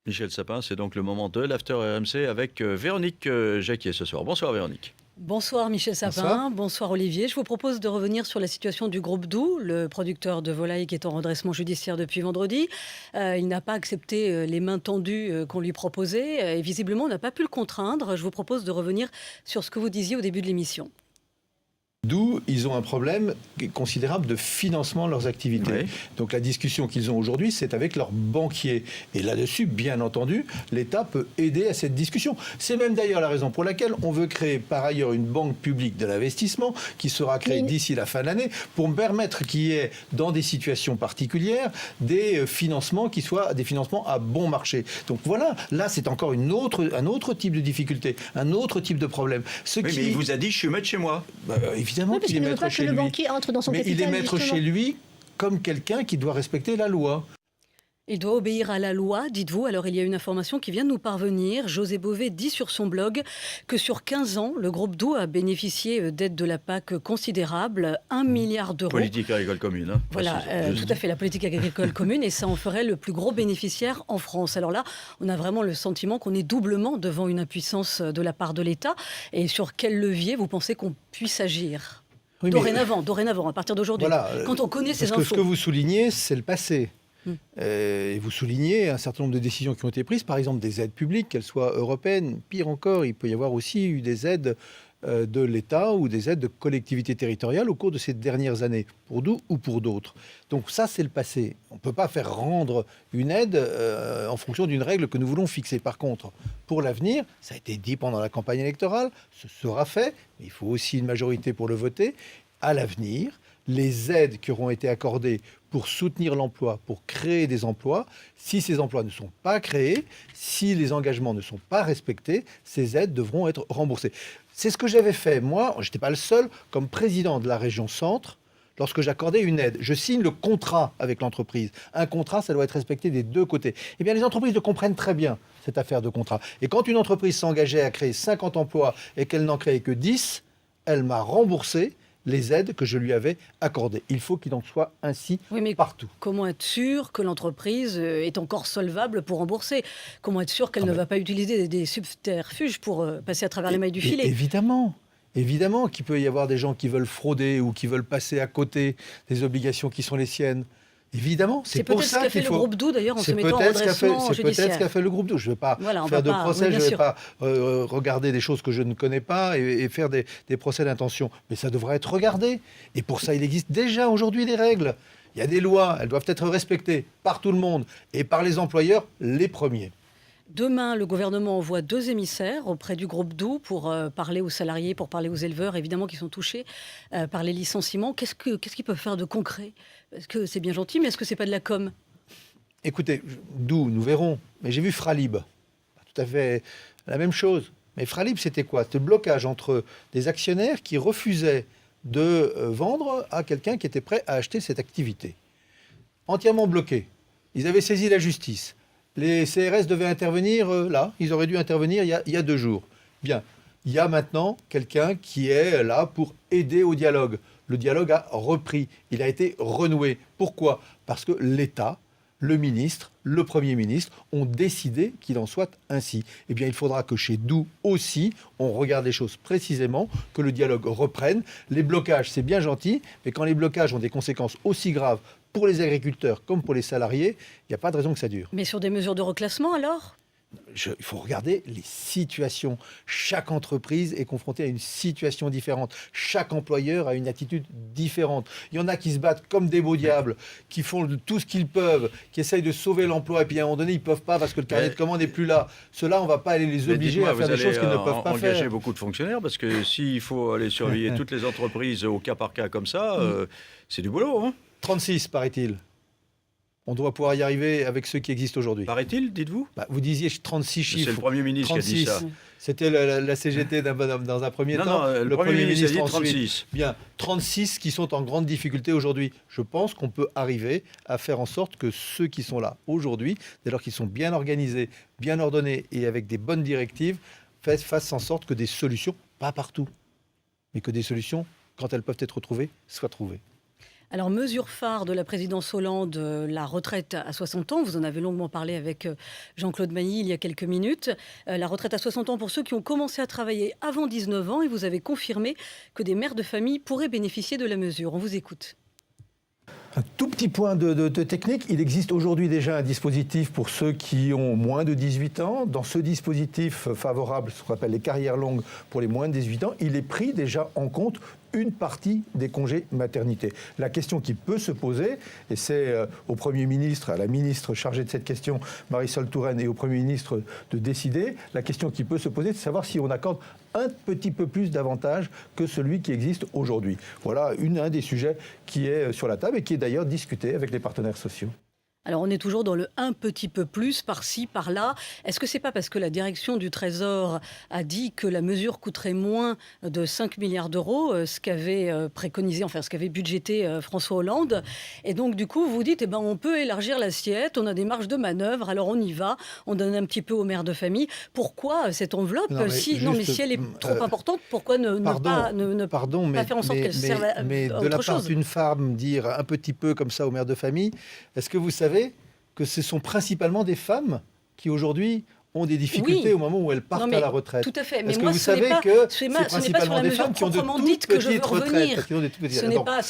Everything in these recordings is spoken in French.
Michel Sapin, c'est donc le moment de l'After RMC avec Véronique Jacquier ce soir. Bonsoir Véronique. Bonsoir Michel Bonsoir. Sapin, bonsoir Olivier. Je vous propose de revenir sur la situation du groupe Doux, le producteur de volailles qui est en redressement judiciaire depuis vendredi. Il n'a pas accepté les mains tendues qu'on lui proposait et visiblement on n'a pas pu le contraindre. Je vous propose de revenir sur ce que vous disiez au début de l'émission. D'où ils ont un problème considérable de financement de leurs activités. Oui. Donc la discussion qu'ils ont aujourd'hui, c'est avec leurs banquiers. Et là-dessus, bien entendu, l'État peut aider à cette discussion. C'est même d'ailleurs la raison pour laquelle on veut créer par ailleurs une banque publique de l'investissement qui sera créée d'ici la fin de l'année pour permettre qu'il y ait, dans des situations particulières, des financements qui soient des financements à bon marché. Donc voilà, là c'est encore un autre type de difficulté, un autre type de problème. Oui, mais il vous a dit je suis maître chez moi. Évidemment Oui, parce qu'il est qu'il ne veut maître pas que chez le lui. banquier entre dans son Mais capital. il est maître justement. chez lui comme quelqu'un qui doit respecter la loi. Il doit obéir à la loi, dites-vous. Alors il y a une information qui vient de nous parvenir. José Bové dit sur son blog que sur 15 ans, le groupe Doux a bénéficié d'aides de la PAC considérables, 1 milliard d'euros. Politique agricole commune. Hein, Voilà, précise. tout à fait, la politique agricole commune, et ça en ferait le plus gros bénéficiaire en France. Alors là, on a vraiment le sentiment qu'on est doublement devant une impuissance de la part de l'État. Et sur quel levier vous pensez qu'on puisse agir ? Oui, mais- Dorénavant, à partir d'aujourd'hui, Voilà, quand on connaît ces parce que ce infos. que vous soulignez, c'est le passé. Hmm. Et vous soulignez un certain nombre de décisions qui ont été prises, par exemple des aides publiques, qu'elles soient européennes. Pire encore, il peut y avoir aussi eu des aides de l'État ou des aides de collectivités territoriales au cours de ces dernières années, pour nous ou pour d'autres. Donc ça, c'est le passé. On ne peut pas faire rendre une aide en fonction d'une règle que nous voulons fixer. Par contre, pour l'avenir, ça a été dit pendant la campagne électorale, ce sera fait, mais il faut aussi une majorité pour le voter. À l'avenir, les aides qui auront été accordées pour soutenir l'emploi, pour créer des emplois, si ces emplois ne sont pas créés, si les engagements ne sont pas respectés, ces aides devront être remboursées. C'est ce que j'avais fait, moi, je n'étais pas le seul, comme président de la région Centre, lorsque j'accordais une aide. Je signe le contrat avec l'entreprise. Un contrat, ça doit être respecté des deux côtés. Eh bien, les entreprises le comprennent très bien, cette affaire de contrat. Et quand une entreprise s'engageait à créer 50 emplois et qu'elle n'en créait que 10, elle m'a remboursé les aides que je lui avais accordées. Il faut qu'il en soit ainsi Oui, mais partout. comment être sûr que l'entreprise est encore solvable pour rembourser ? Comment être sûr qu'elle ne va pas utiliser des subterfuges pour passer à travers les mailles du filet ? Évidemment. Évidemment qu'il peut y avoir des gens qui veulent frauder ou qui veulent passer à côté des obligations qui sont les siennes. Évidemment, C'est pour peut-être ce ça qu'a fait qu'il le faut... groupe Doux d'ailleurs en se C'est mettant en peut-être ce qu'a fait, redressement c'est peut-être ce judiciaire. qu'a fait le groupe Doux. Je ne vais pas Voilà, on faire va de pas- procès, oui, bien je ne vais sûr. pas regarder des choses que je ne connais pas et faire des procès d'intention. Mais ça devrait être regardé. Et pour ça, il existe déjà aujourd'hui des règles. Il y a des lois, elles doivent être respectées par tout le monde et par les employeurs les premiers. Demain, le gouvernement envoie 2 émissaires auprès du groupe Doux pour parler aux salariés, pour parler aux éleveurs, évidemment, qui sont touchés par les licenciements. Qu'est-ce qu'ils peuvent faire de concret ? Parce que c'est bien gentil, mais est-ce que c'est pas de la com ? Écoutez, d'où nous verrons. Mais j'ai vu Fralib. Pas tout à fait la même chose. Mais Fralib, c'était quoi? C'était le blocage entre des actionnaires qui refusaient de vendre à quelqu'un qui était prêt à acheter cette activité. Entièrement bloqué. Ils avaient saisi la justice. Les CRS devaient intervenir là. Ils auraient dû intervenir il y a 2 jours. Bien. Il y a maintenant quelqu'un qui est là pour aider au dialogue. Le dialogue a repris. Il a été renoué. Pourquoi? Parce que l'État, le ministre, le Premier ministre ont décidé qu'il en soit ainsi. Eh bien, il faudra que chez Doux aussi, on regarde les choses précisément, que le dialogue reprenne. Les blocages, c'est bien gentil, mais quand les blocages ont des conséquences aussi graves pour les agriculteurs comme pour les salariés, il n'y a pas de raison que ça dure. Mais sur des mesures de reclassement alors ? Il faut regarder les situations. Chaque entreprise est confrontée à une situation différente. Chaque employeur a une attitude différente. Il y en a qui se battent comme des beaux diables, qui font tout ce qu'ils peuvent, qui essayent de sauver l'emploi, et puis à un moment donné, ils ne peuvent pas parce que le carnet de commande n'est plus là. Ceux-là, on ne va pas aller les Mais obliger dites-moi, à faire vous des choses qu'ils ne allez, peuvent pas engager faire. beaucoup de fonctionnaires parce que s'il faut aller surveiller toutes les entreprises au cas par cas comme ça, c'est du boulot. Hein, 36, paraît-il. On doit pouvoir y arriver avec ceux qui existent aujourd'hui. paraît-il, dites-vous? Vous disiez 36 chiffres. C'est le Premier ministre qui a dit 36. ça. C'était la CGT dans un premier Non, temps. non, le Premier ministre a dit ensuite. 36. Bien, 36 qui sont en grande difficulté aujourd'hui. Je pense qu'on peut arriver à faire en sorte que ceux qui sont là aujourd'hui, dès lors qu'ils sont bien organisés, bien ordonnés et avec des bonnes directives, fassent en sorte que des solutions, pas partout, mais que des solutions, quand elles peuvent être trouvées, soient trouvées. Alors, mesure phare de la présidence Hollande, la retraite à 60 ans. Vous en avez longuement parlé avec Jean-Claude Mailly il y a quelques minutes. La retraite à 60 ans pour ceux qui ont commencé à travailler avant 19 ans. Et vous avez confirmé que des mères de famille pourraient bénéficier de la mesure. On vous écoute. Un tout petit point de technique. Il existe aujourd'hui déjà un dispositif pour ceux qui ont moins de 18 ans. Dans ce dispositif favorable, ce qu'on appelle les carrières longues pour les moins de 18 ans, il est pris déjà en compte une partie des congés maternité. La question qui peut se poser, et c'est au Premier ministre, à la ministre chargée de cette question, Marisol Touraine, et au Premier ministre de décider, la question qui peut se poser, c'est de savoir si on accorde un petit peu plus d'avantages que celui qui existe aujourd'hui. Voilà un des sujets qui est sur la table et qui est d'ailleurs discuté avec les partenaires sociaux. Alors on est toujours dans le un petit peu plus par-ci, par-là. Est-ce que c'est pas parce que la direction du Trésor a dit que la mesure coûterait moins de 5 milliards d'euros, ce qu'avait préconisé, enfin ce qu'avait budgété François Hollande, et donc du coup vous dites on peut élargir l'assiette, on a des marges de manœuvre, alors on y va, on donne un petit peu aux mères de famille. Pourquoi cette enveloppe si elle est trop importante, pourquoi ne pas faire en sorte qu'elle serve à mais autre de la part chose d'une femme dire un petit peu comme ça aux mères de famille, est-ce que vous savez que ce sont principalement des femmes qui aujourd'hui ont des difficultés au moment où elles partent à la retraite. Tout à fait. Mais vous savez que c'est principalement des femmes qui ont de toutes petites retraites.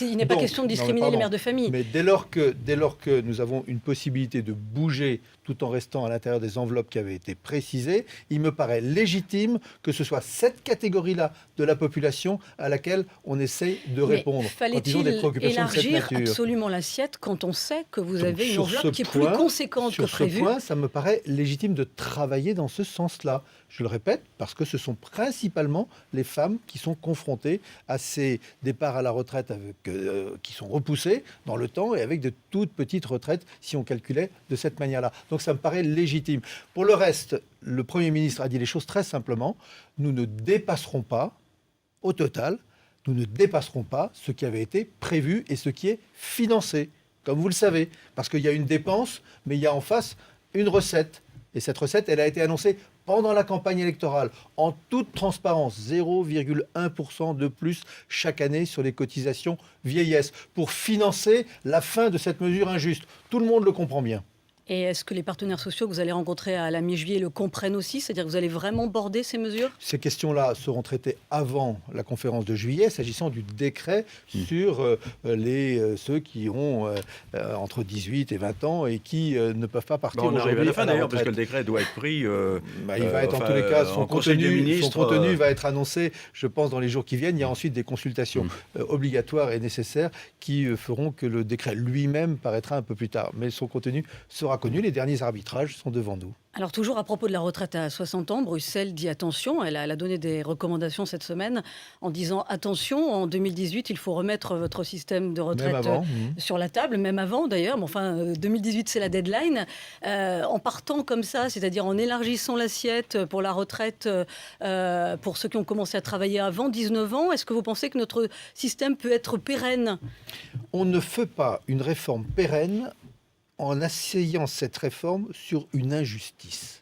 Il n'est pas question de discriminer les mères de famille. Mais dès lors que nous avons une possibilité de bouger tout en restant à l'intérieur des enveloppes qui avaient été précisées, il me paraît légitime que ce soit cette catégorie-là de la population à laquelle on essaye de répondre. Quand ils ont des préoccupations de cette nature. Fallait-il élargir absolument l'assiette quand on sait que vous avez une enveloppe qui est plus conséquente que prévu ? Sur ce point, ça me paraît légitime de travailler dans ce sens-là. Je le répète, parce que ce sont principalement les femmes qui sont confrontées à ces départs à la retraite qui sont repoussés dans le temps et avec de toutes petites retraites si on calculait de cette manière-là. Donc ça me paraît légitime. Pour le reste, le Premier ministre a dit les choses très simplement. Nous ne dépasserons pas, au total, nous ne dépasserons pas ce qui avait été prévu et ce qui est financé, comme vous le savez. Parce qu'il y a une dépense, mais il y a en face une recette. Et cette recette, elle a été annoncée pendant la campagne électorale, en toute transparence, 0,1% de plus chaque année sur les cotisations vieillesse, pour financer la fin de cette mesure injuste. Tout le monde le comprend bien. Et est-ce que les partenaires sociaux que vous allez rencontrer à la mi-juillet le comprennent aussi ? C'est-à-dire que vous allez vraiment border ces mesures ? Ces questions-là seront traitées avant la conférence de juillet, s'agissant du décret sur ceux qui ont entre 18 et 20 ans et qui ne peuvent pas partir on arrive à la fin d'ailleurs, parce que le retraite. décret doit être pris. Il va être en tous les cas, son contenu va être annoncé, je pense, dans les jours qui viennent. Il y a ensuite des consultations obligatoires et nécessaires qui feront que le décret lui-même paraîtra un peu plus tard. Mais son contenu sera connu. Les derniers arbitrages sont devant nous. Alors toujours à propos de la retraite à 60 ans, Bruxelles dit attention, elle a donné des recommandations cette semaine en disant attention, en 2018 il faut remettre votre système de retraite sur la table, même avant d'ailleurs, mais enfin 2018 c'est la deadline. En partant comme ça, c'est-à-dire en élargissant l'assiette pour la retraite pour ceux qui ont commencé à travailler avant 19 ans, est-ce que vous pensez que notre système peut être pérenne ? On ne fait pas une réforme pérenne en asseyant cette réforme sur une injustice.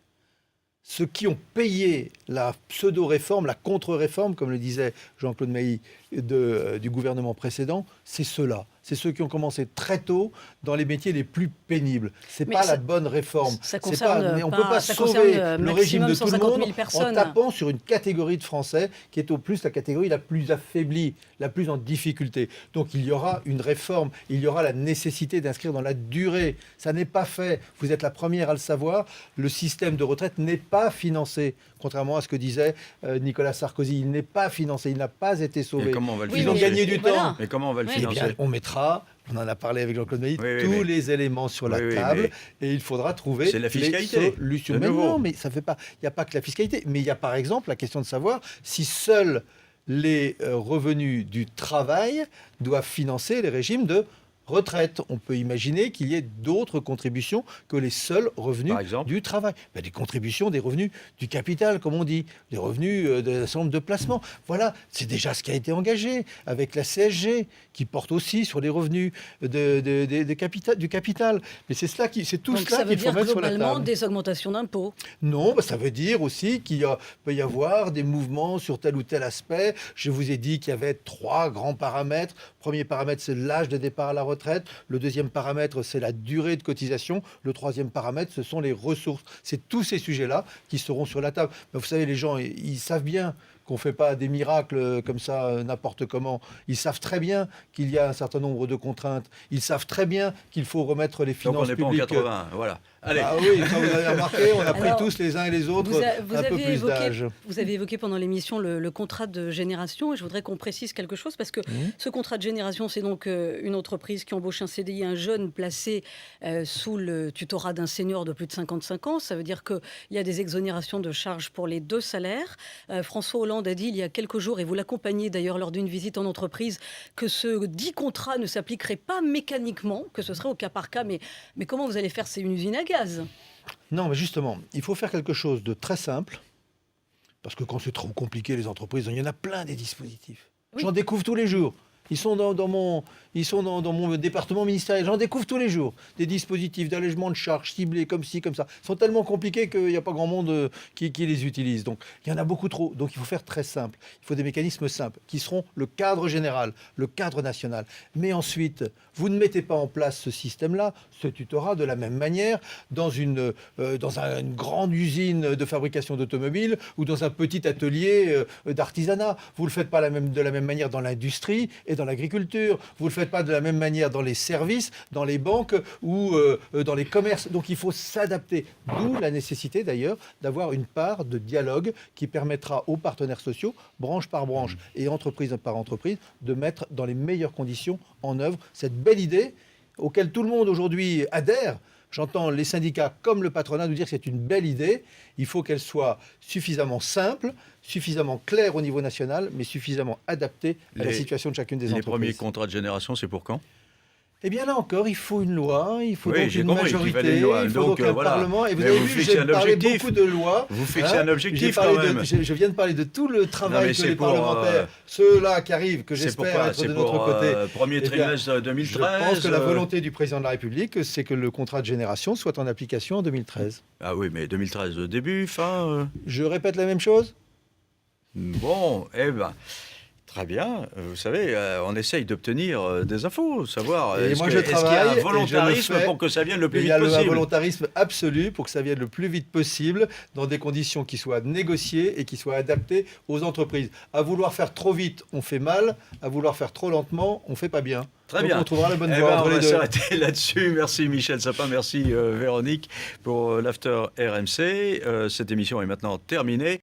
Ceux qui ont payé la pseudo-réforme, la contre-réforme, comme le disait Jean-Claude Mailly du gouvernement précédent, c'est ceux-là. C'est ceux qui ont commencé très tôt dans les métiers les plus pénibles. C'est pas la bonne réforme. Mais on ne peut pas sauver le régime de tout le monde en tapant sur une catégorie de Français qui est au plus la catégorie la plus affaiblie, la plus en difficulté. Donc il y aura une réforme, il y aura la nécessité d'inscrire dans la durée. Ça n'est pas fait. Vous êtes la première à le savoir. Le système de retraite n'est pas financé. Contrairement à ce que disait Nicolas Sarkozy, il n'est pas financé, il n'a pas été sauvé. Et comment on va le financer ? Ils ont gagné du temps. Mais comment on va le financer ? On mettra, on en a parlé avec Jean-Claude Mailly, tous les éléments sur la table et il faudra trouver c'est la fiscalité, les solutions. Mais non, mais ça fait pas. Il n'y a pas que la fiscalité, mais il y a par exemple la question de savoir si seuls les revenus du travail doivent financer les régimes de retraite. On peut imaginer qu'il y ait d'autres contributions que les seuls revenus Par exemple du travail. Ben, des contributions, des revenus du capital, comme on dit, des revenus d'un certain nombre de placements. Voilà, c'est déjà ce qui a été engagé avec la CSG, qui porte aussi sur les revenus du capital. Mais c'est tout Donc cela ça veut qu'il faut dire mettre sur la globalement table. des augmentations d'impôts. Non, bah, ça veut dire aussi peut y avoir des mouvements sur tel ou tel aspect. Je vous ai dit qu'il y avait 3 grands paramètres. Premier paramètre, c'est l'âge de départ à la retraite. Le deuxième paramètre, c'est la durée de cotisation. Le troisième paramètre, ce sont les ressources. C'est tous ces sujets-là qui seront sur la table. Mais vous savez, les gens, ils savent bien qu'on ne fait pas des miracles comme ça, n'importe comment. Ils savent très bien qu'il y a un certain nombre de contraintes. Ils savent très bien qu'il faut remettre les Donc finances on n'est pas en publiques. 80, voilà. Allez. Ah oui, quand vous avez remarqué, on a pris Alors, tous les uns et les autres un peu plus d'âge. Vous avez évoqué pendant l'émission le contrat de génération et je voudrais qu'on précise quelque chose parce que ce contrat de génération, c'est donc une entreprise qui embauche un CDI, un jeune placé sous le tutorat d'un senior de plus de 55 ans. Ça veut dire qu'il y a des exonérations de charges pour les 2 salaires. François Hollande a dit il y a quelques jours, et vous l'accompagnez d'ailleurs lors d'une visite en entreprise, que ce dit contrat ne s'appliquerait pas mécaniquement, que ce serait au cas par cas. Mais comment vous allez faire? C'est une usine à gaz. Non, mais justement, il faut faire quelque chose de très simple, parce que quand c'est trop compliqué, les entreprises, il y en a plein des dispositifs. Oui. J'en découvre tous les jours. Ils sont dans mon département ministériel. J'en découvre tous les jours. Des dispositifs d'allègement de charges ciblés comme ci, comme ça. Ils sont tellement compliqués qu'il n'y a pas grand monde qui les utilise. Donc, il y en a beaucoup trop. Donc, il faut faire très simple. Il faut des mécanismes simples qui seront le cadre général, le cadre national. Mais ensuite, vous ne mettez pas en place ce système-là, ce tutorat, de la même manière dans une grande usine de fabrication d'automobiles ou dans un petit atelier d'artisanat. Vous ne le faites pas de la même manière dans l'industrie et dans l'agriculture. Vous ne le faites pas de la même manière dans les services, dans les banques ou dans les commerces. Donc il faut s'adapter. D'où la nécessité d'ailleurs d'avoir une part de dialogue qui permettra aux partenaires sociaux, branche par branche et entreprise par entreprise, de mettre dans les meilleures conditions en œuvre cette belle idée auquel tout le monde aujourd'hui adhère. J'entends les syndicats comme le patronat nous dire que c'est une belle idée. Il faut qu'elle soit suffisamment simple, suffisamment claire au niveau national, mais suffisamment adaptée à la situation de chacune des entreprises. Les premiers contrats de génération, c'est pour quand? Eh bien là encore, il faut une loi, il faut donc j'ai une compris qu'il majorité, fallait une loi. il faut donc un voilà. Parlement. Et vous Mais avez vous vu, fixez j'ai un parlé objectif. beaucoup de lois. Vous fixez un objectif J'ai parlé quand même. je viens de parler de tout le travail mais que c'est les pour, parlementaires, ceux-là qui arrivent, que C'est pour j'espère quoi? être C'est de pour notre côté. premier Eh bien, trimestre 2013. Je pense que la volonté du président de la République, c'est que le contrat de génération soit en application en 2013. Ah oui, mais 2013, début, fin Je répète la même chose? Bon, eh ben, très bien. Vous savez, on essaye d'obtenir des infos, savoir Et moi, est-ce qu'il y a travaille et un je le volontarisme fais. pour que ça vienne le plus Il y vite a un possible. volontarisme absolu pour que ça vienne le plus vite possible, dans des conditions qui soient négociées et qui soient adaptées aux entreprises. À vouloir faire trop vite, on fait mal. À vouloir faire trop lentement, on fait pas bien. Très Donc bien. on trouvera la bonne Eh voie ben, entre on les va deux. s'arrêter là-dessus. Merci Michel Sapin, merci Véronique pour l'After RMC. Cette émission est maintenant terminée.